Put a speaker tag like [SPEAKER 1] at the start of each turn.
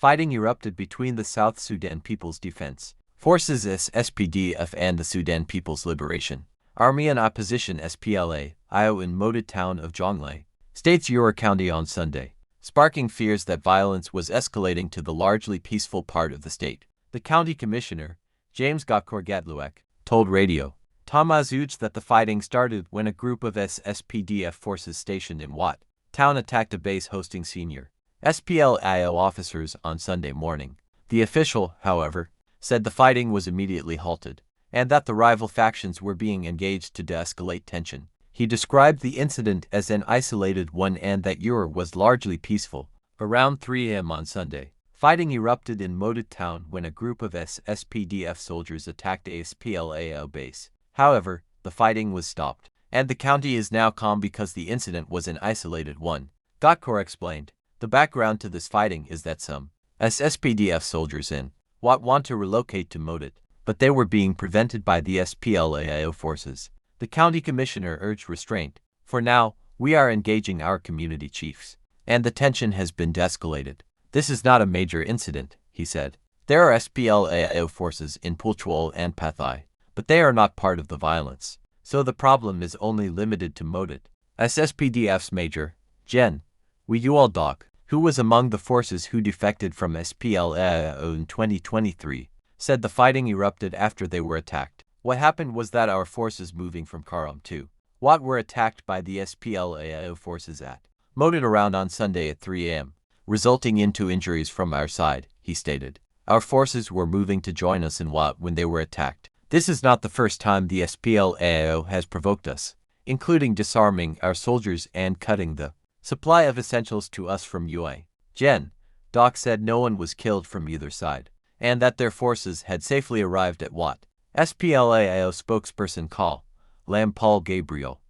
[SPEAKER 1] Fighting erupted between the South Sudan People's Defense Forces SSPDF and the Sudan People's Liberation Army and opposition SPLM in MUOTOT town of Jonglei, State's Ura County on Sunday, sparking fears that violence was escalating to the largely peaceful part of the state. The county commissioner, James Gatluek, told Radio Tamazuch that the fighting started when a group of SSPDF forces stationed in Wat town attacked a base hosting senior SPLM officers on Sunday morning. The official, however, said the fighting was immediately halted, and that the rival factions were being engaged to de-escalate tension. He described the incident as an isolated one and that Ura was largely peaceful. Around 3 a.m. on Sunday, fighting erupted in MUOTOT town when a group of SSPDF soldiers attacked a SPLM base. However, the fighting was stopped, and the county is now calm because the incident was an isolated one. Gatkor explained. The background to this fighting is that some SSPDF soldiers in Wat want to relocate to MUOTOT, but they were being prevented by the SPLM forces. The county commissioner urged restraint. For now, we are engaging our community chiefs, and the tension has been de-escalated. This is not a major incident, he said. There are SPLM forces in Pulchwal and Pathai, but they are not part of the violence, so the problem is only limited to MUOTOT. SSPDF's Major, Gen. Dog, who was among the forces who defected from SPLM in 2023, said the fighting erupted after they were attacked. What happened was that our forces moving from Karam to Wat were attacked by the SPLM forces at MUOTOT around on Sunday at 3 a.m., resulting into injuries from our side, he stated. Our forces were moving to join us in Wat when they were attacked. This is not the first time the SPLM has provoked us, including disarming our soldiers and cutting the supply of essentials to us from UA. Gen. Doc said no one was killed from either side, and that their forces had safely arrived at Wat. SPLM spokesperson Call Lam Paul Gabriel